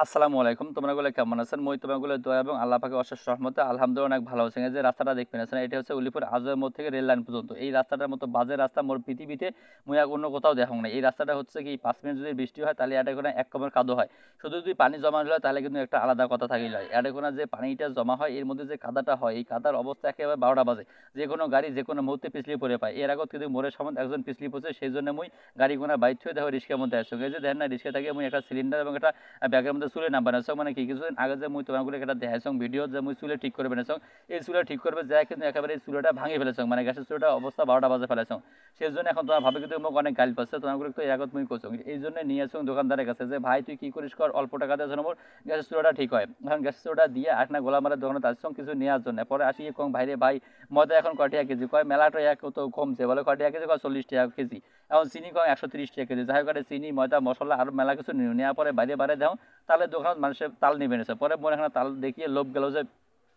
আসসালামু আলাইকুম। তোমরা গুলো কেমন আছেন? মই তোমাগুলো দোয়া এবং আল্লাহ পাকের অশেষ রহমতে আলহামদুলিল্লাহ অনেক ভালো আছি। এই যে রাস্তাটা দেখবেন আছেন, এটা হচ্ছে উলিপুর আজোয়া মোড় থেকে রেল লাইন পর্যন্ত। এই রাস্তাটার মতো বাজে রাস্তা মোর পৃথিবীতে মুই আর অন্য কোথাও দেখাং নাই। এই রাস্তাটা হচ্ছে কি ৫ মিনিট যদি বৃষ্টি হয় তাহলে এটা করে এক কোমর কাদো হয়। শুধু যদি পানি জমা হয় তাহলে কিন্তু একটা আলাদা কথা থাকিল হয়। এটা কোনা যে পানিটা জমা হয় এর মধ্যে যে কাদাটা হয় এই কাদার অবস্থা একেবারে ১২টা বাজে। যেকোনো গাড়ি যেকোনো মুহূর্তে পিছলিয়ে পড়ে পায়। এর আগত কিন্তু মোড়ের সামনে একজন পিছলিয়ে পড়ছে সেইজন্য মুই গাড়ি কোনা বাইর থুয়ে দেখো রিস্কার মধ্যে আসছি। এই যে দেখেন না রিস্কা থেকে মুই একটা সিলিন্ডার এবং একটা ব্যাগের মধ্যে চুলে নাম্বার আছে মানে কি কিছুদিন আগে যে মুই তোমাগুলো একটা দেখাইছং ভিডিও যে মুই চুলে ঠিক করে বেনেছং এই চুলে ঠিক করবে যায় কিন্তু একেবারে এই চুলাটা ভাঙি ফেলেছং মানে গ্যাসের চুলাটা অবস্থা ১২টা বাজে ফেলেছং সেই জন্য এখন তোমার ভাবে কিন্তু মোক অনেক গাল পাচ্ছে তোমাগুলো তো এর আগত মুই করছং এই জন্য নিয়ে আসং দোকানদারের কাছে যে ভাই তুই কি করিস কর অল্প টাকা দিয়ে যেন মোর গ্যাসের চুলাটা ঠিক হয় এখন গ্যাসের চুলাটা দিয়ে আটনা গোলা মারা দোকানে আসছং কিছু নেওয়ার জন্য পরে আসি কম ভাইরে ভাই ময়দা এখন কটিয়া কেজি কয় মেলাটা এক তো কমছে বলে কটিয়া কেজি কয় ৪০ টাকা কেজি এখন চিনি কয় ১৩০ টাকা কেজি যাই হোক চিনি ময়দা মশলা আর মেলা কিছু নেওয়ার পরে বাইরে বাইরে দাও তালের দোকানত মানুষের তাল নিবে নিছে পরে মনে এখানে তাল দেখিয়ে লোভ গেল যে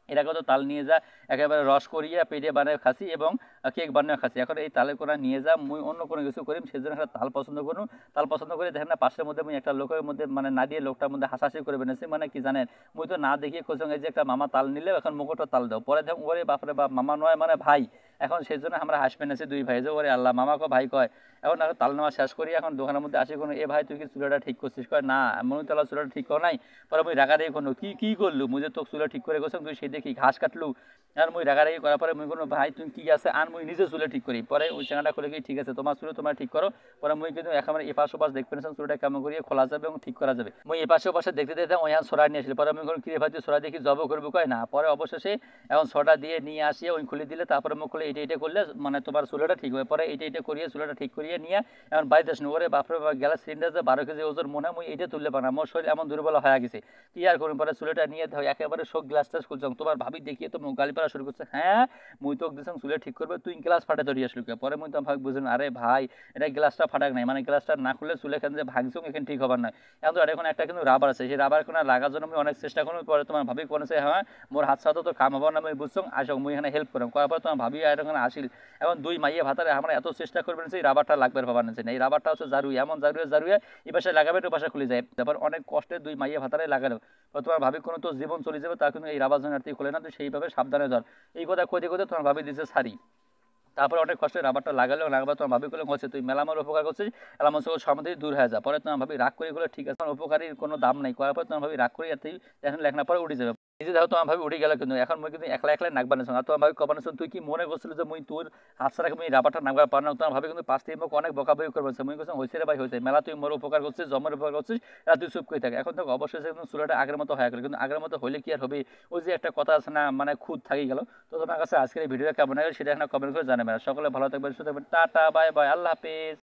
এটাকে তো তাল নিয়ে যা একেবারে রস করিয়া পেটে বানিয়ে খাসি এবং কেক বানিয়ে খাসি এখন এই তালের কোনা নিয়ে যা মুই অন্য কোনো কিছু করিম সেই জন্য একটা তাল পছন্দ করুন তাল পছন্দ করে দেখেন না পাশের মধ্যে মুই একটা লোকের মধ্যে মানে না দিয়ে লোকটার মধ্যে হাসাহাসি করে বেনেছি মানে কি জানেন মুই তো না দেখিয়ে কোচং এই যে একটা মামা তাল নিলে এখন মুখটা তাল দাও পরে দেখুন ওরে বাপরে বাপ মামা নয় মানে ভাই এখন সেই জন্য আমরা হাসি পেনেছি দুই ভাই যে ওরে আল্লাহ মামাকে ভাই কয় এখন তাল নেওয়া শেষ করি এখন দোকানের মধ্যে আসি কোনো এ ভাই তুই কি চুলাটা ঠিক করছিস কয় না মনে তালা চুলাটা ঠিক কর নাই পরে মুই রাগারাগি কোনো কি করলু মুই যে তোকে চুলা ঠিক করে গেছিলাম তুই সেই দেখি ঘাস কাটলু আর মুই রাগারাগি করার পরে মুই কোনো ভাই তুমি কি আছে আর মুই নিজে চুলে ঠিক করি পরে ওই চাঙাটা খুলে কি ঠিক আছে তোমার চুলে তোমার ঠিক করো পরে মুই কিন্তু একেবারে এপাশ ওপাশ দেখতে পেরেছিলাম চুলটা কেমন করিয়ে খোলা যাবে এবং ঠিক করা যাবে মুই এপাশে ওপাশে দেখতে দেখতে ওই সরা নিয়ে আসলে পরে আমি কোনো কি ভাই তুই সরা দেখি জব করবো কয় না পরে অবশেষে এখন ছটা দিয়ে নিয়ে আসিয়ে ওই খুলে দিলে তারপরে মুখ খুলে এটা করলে মানে তোমার চুলাটা ঠিক হবে পরে এটা করিয়ে চুলাটা ঠিক করিয়ে নিয়ে এখন বাড়িতে আসুন ওরে বাপরে গ্যাস সিলিন্ডার যে ১২ কেজি ওজন মনে হয় মুই এটা তুললে পারা মোর শরীর এমন দুর্বল হয়ে গেছে কি আর করুন পরে চুলেটা নিয়ে একেবারে শোক গ্লাস টাস খুলছাম তোমার ভাবি দেখিয়ে তো গালি পাড়া শুরু করছে হ্যাঁ মুই তো দিছাম চুলে ঠিক করবে তুই গ্লাস ফাটে ধরি আসলো পরে মুই তো ভাগ বুঝলাম আরে ভাই এটা গ্লাসটা ফাটাক নাই মানে গ্লাসটা না খুললে চুলে এখানে যে ভাঙছুম এখানে ঠিক হবার নয় এখন তো এখন একটা কিন্তু রাবার আছে সেই রাবার কোনো লাগার জন্য আমি অনেক চেষ্টা করবো পরে তোমার ভাবি কোনেছে হ্যাঁ মোর হাত সাথে তো কাম হবার না আমি বুঝছম আসক মুই এখানে হেল্প করলাম করার পর তোমার ভাবি আর এখানে আসিল এখন দুই মাইয়ে ভাতারে আমরা এত চেষ্টা করবেন সেই রাবারটা লাগবে ভাবার না এই রাবারটা হচ্ছে জারুই এমন জারুয়ে এই পাশে লাগাবে তো পাশে খুলে যায় তারপর অনেক কষ্টে দুই মাইয়ে ভাতারে লাগালো তোমার ভাবি কোনো তো জীবন চলে যাবে তা কিন্তু এই রাবার জন্য খুলে না তো সেইভাবে সাবধানে ধর এই কথা কইতে কইতে তোমার ভাবি দিছে সারি তারপরে অনেক কষ্টে রাবারটা লাগাবার তোমার ভাবি করলে হচ্ছে তুই মেলামার উপকার করছিস এলাম সমাধি দূর হয়ে যা পরে তোমার ভাবি রাগ করে গেলে ঠিক আছে উপকারীর কোনো দাম নেই করার পর তোমার ভাবি রাগ করে আর এখন লেখনা পরে উঠে যাবে নিজে দেখো তোমার ভাবি উঠে গেল কিন্তু এখন মুই কিন্তু একলা একলাই নাক বানিয়েছ আর তোমার ভাবি কবানেছ তুই কি মনে করছিল যে মুই তোর হাত ছাড়া মুই রাবারটা নাকবার পার না তোমার ভাবি কিন্তু পাশ থেকে মোক অনেক বকাবকি করবে মুই করছি হয়েছে রে ভাই হয়েছে মেলা তুই মোর উপকার করছিস জমের উপকার করছিস আর তুই চুপ করে থাকে এখন তো অবশ্যই কিন্তু চুলাটা আগের মতো হয়ে গেল কিন্তু আগের মতো হলে কি আর হবে ওই যে একটা কথা আছে না মানে খুদ থাকি গেল তো তোমার কাছে আজকের এই ভিডিওটা কেমন হয় সেটা এখন কমেন্ট করে জানাবেন সকলে ভালো থাকবেন সুস্থ থাকবেন টাটা বাই বাই আল্লাহ হাফিজ।